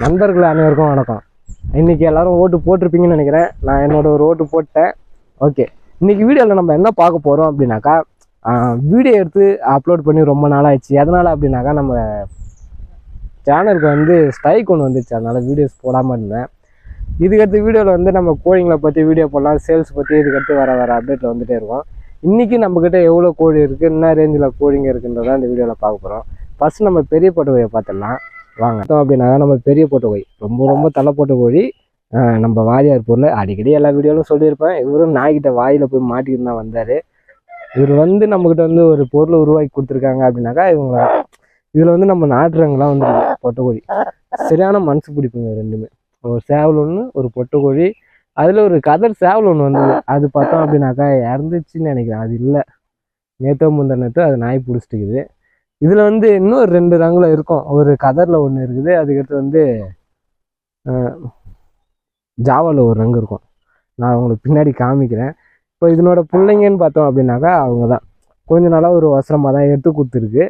நண்பர்கள் அனைவருக்கும் வணக்கம். இன்னைக்கு எல்லாரும் ஓட்டு போட்டிருப்பீங்கன்னு நினைக்கிறேன். நான் என்னோட ஒரு ஓட்டு போட்டேன். ஓகே, இன்னைக்கு வீடியோவில் நம்ம என்ன பார்க்க போகிறோம் அப்படின்னாக்கா, வீடியோ எடுத்து அப்லோட் பண்ணி ரொம்ப நாளாகிடுச்சு. எதனால் அப்படின்னாக்கா, நம்ம சேனலுக்கு வந்து ஸ்ட்ரைக் ஒன்று வந்துச்சு. அதனால் வீடியோஸ் போடாமல் இருந்தேன். இதுக்கடுத்து வீடியோவில் வந்து நம்ம கோழிங்களை பற்றி வீடியோ போடலாம், சேல்ஸ் பற்றி இதுக்கடுத்து வர அப்டேட்டில் வந்துகிட்டே இருக்கும். இன்றைக்கி நம்மக்கிட்ட எவ்வளோ கோழி இருக்குது, என்ன ரேஞ்சில் கோழிங்க இருக்குன்றதான் இந்த வீடியோவில் பார்க்க போகிறோம். ஃபஸ்ட்டு நம்ம பெரிய பொட்டை பார்த்துடலாம் வாங்க. அப்படின்னாக்கா நம்ம பெரிய பொட்டை கோழி ரொம்ப தலை போட்ட கோழி. நம்ம வாரியார் பொருள் அடிக்கடி எல்லா வீடியோவிலும் சொல்லியிருப்பேன். இவரும் நாய்கிட்ட வாயில் போய் மாட்டிக்கிட்டு தான் வந்தார். இவர் வந்து நம்மக்கிட்ட வந்து ஒரு பொருளை உருவாக்கி கொடுத்துருக்காங்க அப்படின்னாக்கா இவங்க இதில் வந்து நம்ம நாட்டுறவங்களாம் வந்து பொட்டை கோழி சரியான மனசு பிடிப்புங்க. ரெண்டுமே ஒரு சேவல் ஒன்று, ஒரு பொட்டை கோழி. அதில் ஒரு கதர் சேவல் ஒன்று வந்தது. அது பார்த்தோம் அப்படின்னாக்கா இறந்துச்சுன்னு நினைக்கிறேன். அது இல்லை, நேற்றோ முந்தின அது நாய் பிடிச்சிட்டுக்குது. இதில் வந்து இன்னும் 2 ரங்கில் இருக்கும். ஒரு கதரில் ஒன்று இருக்குது, அதுக்கடுத்து வந்து ஜாவாவில் ஒரு ரங்கு இருக்கும். நான் அவங்களுக்கு பின்னாடி காமிக்கிறேன். இப்போ இதனோட பிள்ளைங்கன்னு பார்த்தோம் அப்படின்னாக்கா அவங்க தான் கொஞ்ச நாளாக ஒரு வசரமாக தான் எடுத்து கொடுத்துருக்கு.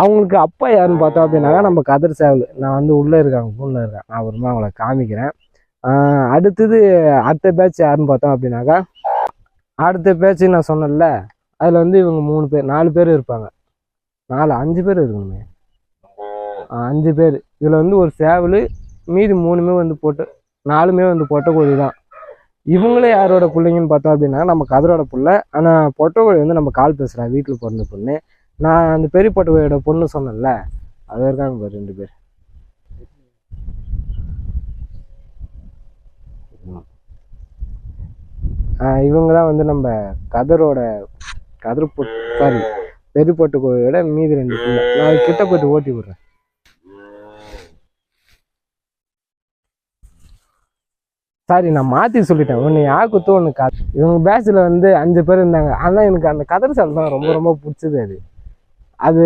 அவங்களுக்கு அப்பா யாருன்னு பார்த்தோம் அப்படின்னாக்கா நம்ம கதர் சேவல். நான் வந்து உள்ளே இருக்காங்க, ஃபோனில் இருக்கேன். நான் அப்புறமா அவங்கள காமிக்கிறேன். அடுத்த பேட்ச் யாருன்னு பார்த்தோம் அப்படின்னாக்கா, அடுத்த பேட்ச் நான் சொன்னேன்ல, அதில் வந்து இவங்க 3 பேர் 4 பேர் இருப்பாங்க. 5 பேர் இருக்கணுமே, 5 பேர். இதில் வந்து ஒரு சேவல், மீதி 3மே வந்து 4மே வந்து பொட்டை கோழி தான். இவங்களே யாரோட பிள்ளைங்கன்னு பார்த்தோம் அப்படின்னா நம்ம கதரோட பிள்ளை. ஆனால் பொட்டை கோழி வந்து நம்ம கால் பேசுகிறேன், வீட்டில் பிறந்த பொண்ணு. நான் அந்த பெரிய பொட்டை கோழியோட பொண்ணு சொன்னேன்ல, அது இருக்காங்க பாரு 2 பேர். இவங்க தான் வந்து நம்ம கதர் பெரிய பொட்டை கோழியோட மீதி 2 பிள்ளை. நான் கிட்ட போயிட்டு ஓட்டி விடுறேன். சாரி, நான் மாற்றி சொல்லிட்டேன். ஒன்று யாக்குத்தோ ஒன்று இவங்க பேட்சில் வந்து 5 பேர் இருந்தாங்க. ஆனால் எனக்கு அந்த கதர் சேவல் தான் ரொம்ப பிடிச்சது. அது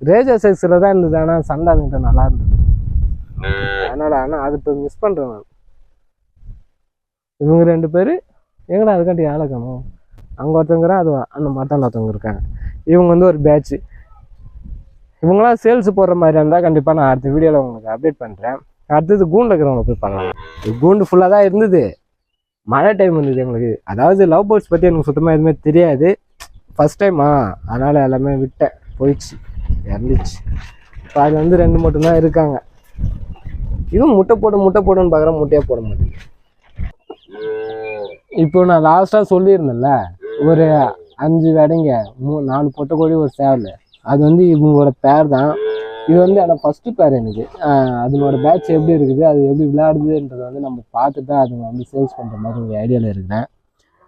ரேஜா சைஸில் தான் இருந்தது. ஆனால் சண்டை அதுக்கிட்ட நல்லா இருந்தது. ஆனால் அது இப்போ மிஸ் பண்ணுறேன் நான். இவங்க 2 பேர் எங்கடா அதுக்காண்டி ஆளை காணும். அங்கே ஒருத்தங்கிறேன், அது அந்த மாட்டால் ஒருத்தவங்க இருக்காங்க. இவங்க வந்து ஒரு பேட்ச். இவங்களாம் சேல்ஸ் போடுற மாதிரி இருந்தால் கண்டிப்பாக நான் அடுத்த வீடியோவில் உங்களுக்கு அப்டேட் பண்ணுறேன். அடுத்தது கூண்டில் இருக்கிறவங்க போய் பண்ணலாம். கூண்டு ஃபுல்லாக தான் இருந்தது. மழை டைம் இருந்தது எங்களுக்கு. அதாவது லவ் பேர்ட்ஸ் பற்றி எனக்கு சுத்தமாக எதுவுமே தெரியாது. ஃபஸ்ட் டைமா, அதனால் எல்லாமே விட்டேன், போயிடுச்சு, இறந்துச்சு. இப்போ அதில் வந்து 2 மட்டும்தான் இருக்காங்க. இதுவும் முட்டை போடுன்னு பார்க்குறேன், முட்டையாக போட மாட்டேங்குது. இப்போ நான் லாஸ்ட்டாக சொல்லியிருந்தேன்ல, ஒரு 5 வெடைங்க, 4 பொட்டை கோழி, ஒரு சேவல். அது வந்து இவங்களோட பேர் தான். இது வந்து ஆனால் ஃபஸ்ட்டு பேர் எனக்கு. அதனோட பேட்ச் எப்படி இருக்குது, அது எப்படி விளையாடுதுன்றதை வந்து நம்ம பார்த்துட்டு அதுங்க வந்து சேல்ஸ் பண்ணுற மாதிரி ஒரு ஐடியாவில் இருக்கிறேன்.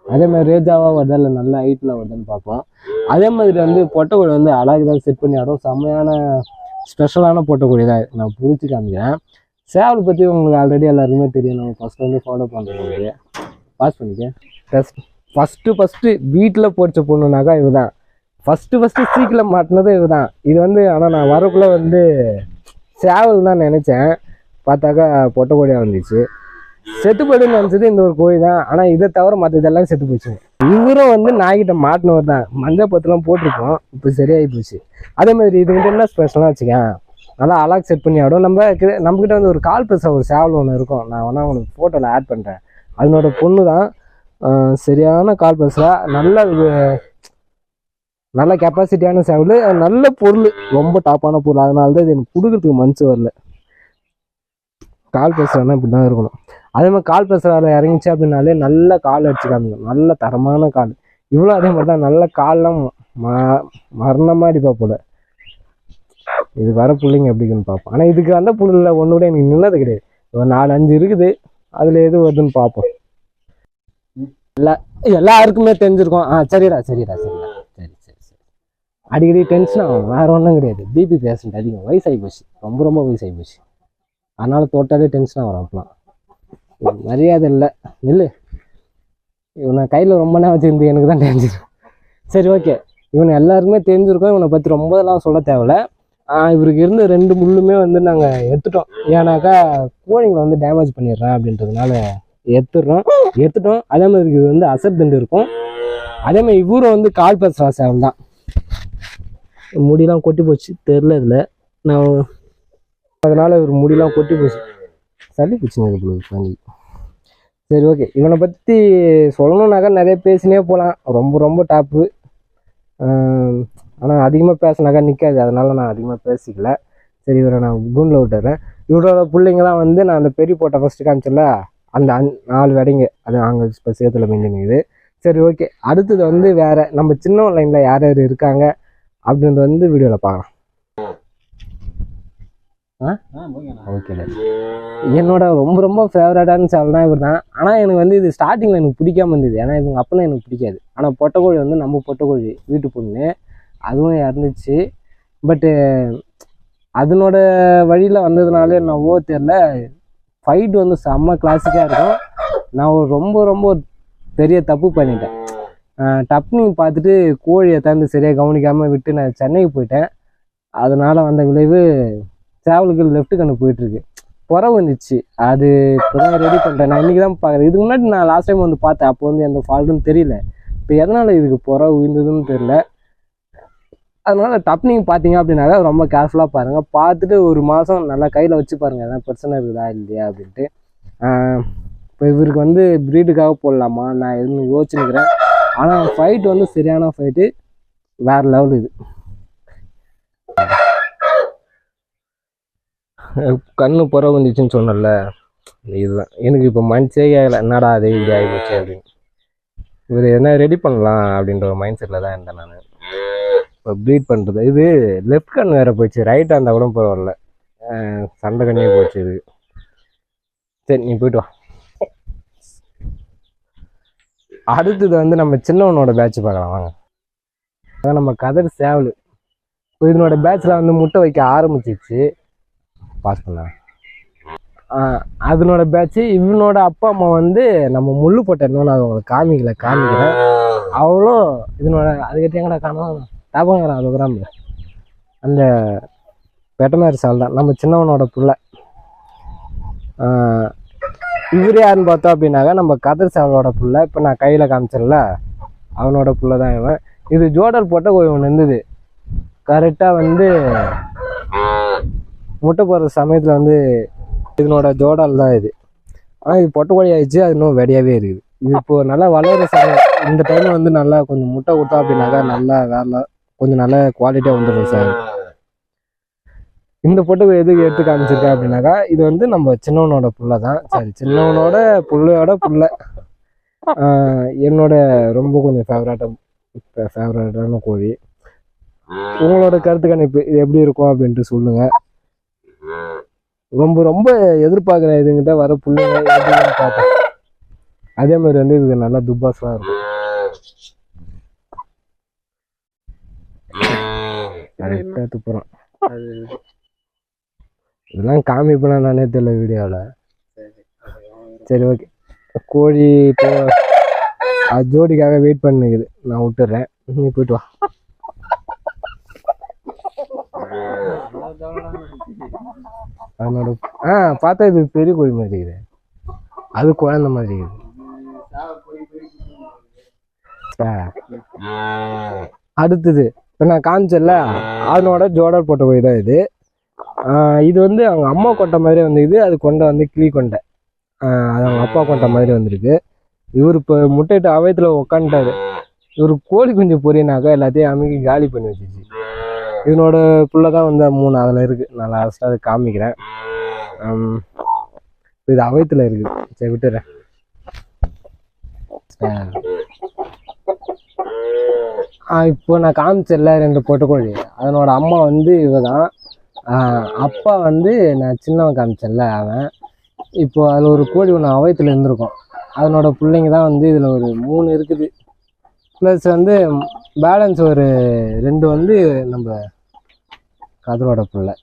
அதே மாதிரி ரேஜாவாக வருதா இல்லை நல்ல ஹைட்டில் வருதுன்னு பார்ப்போம். அதே மாதிரி வந்து பொட்டை கோழி வந்து அழகு தான் செட் பண்ணி ஆடும். செம்மையான ஸ்பெஷலான பொட்டை கோழி தான். நான் பிடிச்சி காமிக்கிறேன். சேவல் பற்றி உங்களுக்கு ஆல்ரெடி எல்லாருக்குமே தெரியும். நம்ம ஃபஸ்ட்டு வந்து ஃபாலோ பண்ணுறது பாஸ் பண்ணிக்க. ஃபஸ்ட்டு வீட்டில் போட்ட பொண்ணுனாக்கா இவ தான். ஃபஸ்ட்டு சீக்கில் மாட்டினது இவ தான். இது வந்து ஆனால் நான் வரக்குள்ளே வந்து சேவல் தான் நினச்சேன். பார்த்தாக்கா பொட்டை கோழியாக வந்துச்சு. செத்து போய்டுன்னு நினச்சது இந்த ஒரு கோழி தான். ஆனால் இதை தவிர மற்றதெல்லாம் செத்து போச்சு. இவரும் வந்து நாய்கிட்ட மாட்டினவர் தான். மஞ்சள் பத்துலாம் போட்டிருக்கோம், இப்போ சரியாகி போச்சு. அதே மாதிரி இதுக்கிட்ட என்ன ஸ்பெஷலாக வச்சுக்கேன், நல்லா அழகாக செட் பண்ணி ஆடும். நம்மக்கிட்ட வந்து ஒரு கால் பேச ஒரு சேவல் ஒன்று இருக்கும். நான் வேணா உங்களுக்கு ஃபோட்டோவில் ஆட் பண்ணுறேன். அதனோட பொண்ணு தான். சரியான கால் பேசுகிறா. நல்ல கெப்பாசிட்டியான சேவல், நல்ல பொருள், ரொம்ப டாப்பான பொருள். அதனால தான் இது எனக்கு கொடுக்குறதுக்கு மனசு வரல. கால் பேசுகிறான்னா இப்படி தான் இருக்கணும். அதே மாதிரி கால் பேசுகிறால இறங்கிச்சு அப்படின்னாலே நல்ல கால் அடிச்சு காமிக்கும், நல்ல தரமான கால். இவ்வளோ அதே மாதிரி தான் நல்ல கால்லாம் மரணமாக அடிப்பா போல. இது வர பிள்ளைங்க எப்படின்னு பார்ப்போம். ஆனால் இதுக்கு அந்த புல்லில் ஒன்று கூட எனக்கு நின்னது கிடையாது. ஒரு 4-5 இருக்குது. அதில் எது வருதுன்னு பார்ப்போம். எல்லாருக்குமே தெரிஞ்சிருக்கும். சரிடா. சரி. அடிக்கடி டென்ஷன் ஆகும், வேறு ஒன்றும் கிடையாது. பிபி பேஷண்ட் அதிகம், வயசாகி போச்சு, ரொம்ப வயசாகி போச்சு. அதனால் தோட்டாலே டென்ஷன் ஆகும். அப்பலாம் மரியாதை இல்லை. இல்லை, இவனை கையில் ரொம்ப நேரம் வச்சுருந்து எனக்கு தான் தெரிஞ்சிடும். சரி, ஓகே. இவனை எல்லாருக்குமே தெரிஞ்சிருக்கோம். இவனை பற்றி ரொம்பலாம் சொல்ல தேவையில்ல. இவருக்கு இருந்து 2 முள்ளுமே வந்து நாங்கள் எடுத்துட்டோம். ஏன்னாக்கா கோழிங்களை வந்து டேமேஜ் பண்ணிடுறேன் அப்படின்றதுனால எடுத்துட்டோம். அதே மாதிரி இது வந்து அசர் இருக்கும். அதே மாதிரி இவரும் வந்து கால் பேசுகிற சேவல் தான். முடியெல்லாம் கொட்டி போச்சு, தெரில. இதில் நான் அதனால இவர் முடியெல்லாம் கொட்டி போச்சு, சளி பிடிச்சிங்க. சரி ஓகே, இவனை பற்றி சொல்லணுன்னாக்கா நிறைய பேசினே போகலாம், ரொம்ப டாப்பு. ஆனால் அதிகமாக பேசினாக்கா நிற்காது, அதனால நான் அதிகமாக பேசிக்கல. சரி, இவரை நான் கூண்டில் விட்டுறேன். இவரோட பிள்ளைங்களாம் வந்து நான் அந்த பெரிய போட்டை ஃபஸ்ட்டு காமிச்சல, அந்த 4 வெடைங்க அது அங்கே இப்போ சேத்துல மிஞ்சினுக்குது. சரி ஓகே, அடுத்தது வந்து வேறு நம்ம சின்ன லைனில் யார் இருக்காங்க அப்படின்றது வந்து வீடியோவில் பார்க்கலாம். ஓகே, என்னோட ரொம்ப ஃபேவரட்டான சேவல்னா இவர் தான். ஆனால் எனக்கு வந்து இது ஸ்டார்டிங்கில் எனக்கு பிடிக்காம இருந்தது, ஏன்னா இவங்க அப்பெல்லாம் எனக்கு பிடிக்காது. ஆனால் பொட்டைக்கோழி வந்து நம்ம பொட்டைக்கோழி வீட்டு பொண்ணு, அதுவும் இறந்துச்சு. பட்டு அதனோட வழியில் வந்ததுனால என்னவோ தெரில, ஃபைட் வந்து செம்ம கிளாசிக்காக இருக்கும். நான் ரொம்ப பெரிய தப்பு பண்ணிட்டேன். டப்னிங் பார்த்துட்டு கோழியை தந்து சரியாக கவனிக்காமல் விட்டு நான் சென்னைக்கு போயிட்டேன். அதனால் வந்த விளைவு சேவலுக்கு லெஃப்ட் கண்ணு போயிட்டுருக்கு, புறவு வந்துச்சு. அது இப்போ தான் ரெடி பண்ணிட்டேன், நான் இன்றைக்கி தான் பார்க்குறேன். இதுக்கு முன்னாடி நான் லாஸ்ட் டைம் வந்து பார்த்தேன், அப்போ வந்து எந்த ஃபால்ட்டுன்னு தெரியல. இப்போ எதனால் இதுக்கு புறவு விழுந்ததுன்னு தெரியல. அதனால் டப்னிங் பார்த்தீங்க அப்படின்னாக்கா ரொம்ப கேர்ஃபுல்லாக பாருங்கள். பார்த்துட்டு ஒரு மாதம் நல்லா கையில் வச்சு பாருங்கள், எதாவது பிரச்சனை இருக்குதா இல்லையா அப்படின்ட்டு. இப்போ இவருக்கு வந்து ப்ரீடுக்காக போடலாமா நான் எதுவும் யோசிச்சுக்கிறேன். ஆனால் ஃபைட் வந்து சரியான ஃபைட்டு, வேறு லெவல். இது கண்ணு புற வந்துச்சுன்னு சொன்னல, இதுதான் எனக்கு இப்போ மனசே கேட்கல, என்னடா அது இப்படி ஆகிப்போச்சு அப்படின்னு. இவர் என்ன ரெடி பண்ணலாம் அப்படின்ற ஒரு மைண்ட் செட்டில் தான் இருந்தேன் நான். இப்போ ப்ரீட் பண்ணுறது இது லெஃப்ட் கண் வேறு போயிடுச்சு, ரைட்டாக இருந்தால் கூட பரவாயில்ல, சண்டை கண்ணியே போச்சு இது. சரி, நீ போய்ட்டு வா. அடுத்தது வந்து நம்ம சின்னவனோட பேட்ச் பார்க்கலாம் வாங்க. அதான் நம்ம கதர் சேவல். இப்போ இதனோட பேட்சில் வந்து முட்டை வைக்க ஆரம்பிச்சிச்சு, பாஸ் பண்ண. அதனோட பேட்ச்சு. இவனோட அப்பா அம்மா வந்து நம்ம முள்ளு போட்ட இருந்தோம், அது உங்களுக்கு காமிக்கிறேன். அவளும் இதனோட அதுக்கிட்ட எங்கடா காணும் டாபாங்கிறான், அது கிராம அந்த வெட்டனரி சால் தான் நம்ம சின்னவனோட புள்ள. இவர் யாருன்னு பார்த்தோம் அப்படின்னாக்கா நம்ம கதர் சாவலோட புள்ள. இப்போ நான் கையில் காமிச்சிடல, அவனோட புள்ள தான் இவன். இது ஜோடர் போட்ட ஒன்று இருந்தது, கரெக்டாக வந்து முட்டை போடுற சமயத்தில் வந்து இதனோட ஜோடால் தான் இது. ஆனால் இது பொட்டைக்கோழி ஆயிடுச்சு, அது இன்னும் வெடியாகவே இருக்குது. இது இப்போது நல்லா வளர சமயம், இந்த டைமில் வந்து நல்லா கொஞ்சம் முட்டை கொடுத்தோம் அப்படின்னாக்கா நல்லா வேலை கொஞ்சம் நல்ல குவாலிட்டியாக வந்துடும் சார். இந்த பொட்டை எதுக்கு எடுத்து காமிச்சிருக்கேன் அப்படின்னாக்கா, இது வந்து நம்ம சின்னவனோட புள்ள தான். சரி, சின்னவனோட புள்ளையோட புள்ள என்னோட ரொம்ப கொஞ்சம் ஃபேவரட்டான கோழி. உங்களோட கருத்து கணிப்பு இது எப்படி இருக்கும் அப்படின்ட்டு சொல்லுங்கள். ரொம்ப எதிர்பார்க்குறேன் இதுங்கிட்ட வர பிள்ளைங்க எப்படின்னு பார்த்தேன். அதே மாதிரி வந்து இது நல்லா துப்பாஸ்லாம் இருக்கும். கரெக்டாக துப்புறோம். இதெல்லாம் காமிப்பேனா நானே தெரியல வீடியோவில். சரி ஓகே, கோழி இப்போ அது ஜோடிக்காக வெயிட் பண்ணிக்குது, நான் விட்டுறேன், நீ போயிட்டு வா. அதனோட பார்த்தா இது பெரிய கோழி மாதிரி இருக்குது, அது குழந்த மாதிரி இருக்குது. அடுத்தது இப்போ நான் காமிச்சல, அதனோட ஜோடர் போட்ட கோழி தான் இது. இது வந்து அவங்க அம்மா கொட்டை மாதிரி வந்துக்குது, அது கொண்டை வந்து கிளி கொண்டை, அது அவங்க அப்பா கொண்டை மாதிரி வந்துருக்கு. இவர் இப்போ முட்டையிட்டு அவயத்தில் உக்காந்துட்டாரு. இவர் கோழி குஞ்சு பொரியனாக்கா எல்லாத்தையும் அமைக்கி காலி பண்ணி வச்சிச்சு. இதனோட புள்ள தான் வந்து 3 அதில் இருக்குது, நான் லாஸ்ட்டாக அதை காமிக்கிறேன். இது அவயத்தில் இருக்குது. சரி விட்டுறேன். இப்போ நான் காமிச்சல 2 பொட்டைக்கோழி, அதனோட அம்மா வந்து இவ தான். அப்பா வந்து நான் சின்னவன் காமிச்சேன்ல அவன். இப்போ அதில் ஒரு கோழி ஒன்று அவயத்தில் இருந்திருக்கும், அதனோட பிள்ளைங்க தான் வந்து இதில் ஒரு 3 இருக்குது. ப்ளஸ் வந்து பேலன்ஸ் ஒரு 2 வந்து நம்ம கதரோட பிள்ளை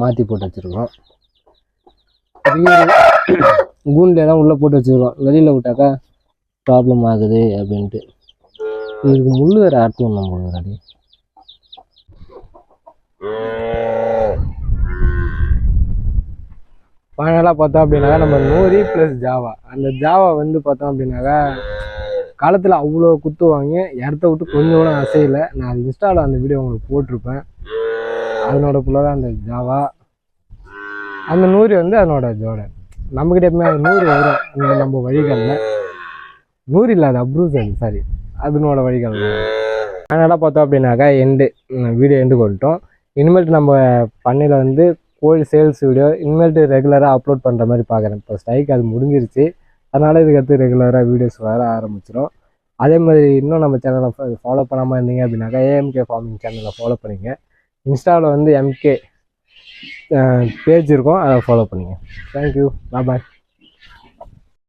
மாற்றி போட்டு வச்சுருக்கோம். கூண்டில் தான் உள்ளே போட்டு வச்சுருக்கோம், வெளியில் விட்டாக்கா ப்ராப்ளம் ஆகுது அப்படின்ட்டு. இதுக்கு முள் வேறு ஆட்டும் நம்ம ரெடி. ஃபைனலாக பார்த்தோம் அப்படின்னாக்கா நம்ம நூரி ப்ளஸ் ஜாவா. அந்த ஜாவா வந்து பார்த்தோம் அப்படின்னாக்கா காலத்தில் அவ்வளோ குத்துவாங்க, இடத்த விட்டு கொஞ்சம் கூட அசையலை. நான் இன்ஸ்டாவில் அந்த வீடியோ உங்களுக்கு போட்டிருப்பேன். அதனோட புள்ள தான் அந்த ஜாவா. அந்த நூறு வந்து அதனோட ஜோடை. நம்மக்கிட்ட எப்பவுமே அது நூறு வரும் இந்த நம்ம வழிகளில். நூறு இல்லாத அப்ரூஸ் அது சாரி அதனோட வழிகள். அதனால் பார்த்தோம் அப்படின்னாக்கா வீடியோ எண்டு கொண்டுட்டோம். இனிமேல்ட்டு நம்ம பண்ணையில் வந்து கோழி சேல்ஸ் வீடியோ இனிமேல்ட்டு ரெகுலராக அப்லோட் பண்ணுற மாதிரி பார்க்குறேன். இப்போ ஸ்ட்ரைக் அது முடிஞ்சிருச்சு, அதனால் இதுக்கடுத்து ரெகுலராக வீடியோஸ் வர ஆரம்பிச்சிடும். அதே மாதிரி இன்னும் நம்ம சேனலை ஃபாலோ பண்ணாமல் இருந்தீங்க அப்படின்னாக்கா ஏஎம்கே ஃபார்மிங் சேனலை ஃபாலோ பண்ணிங்க. இன்ஸ்டாவில் வந்து எம்கே பேஜ் இருக்கும், அதை ஃபாலோ பண்ணிங்க. தேங்க்யூ, பாய்.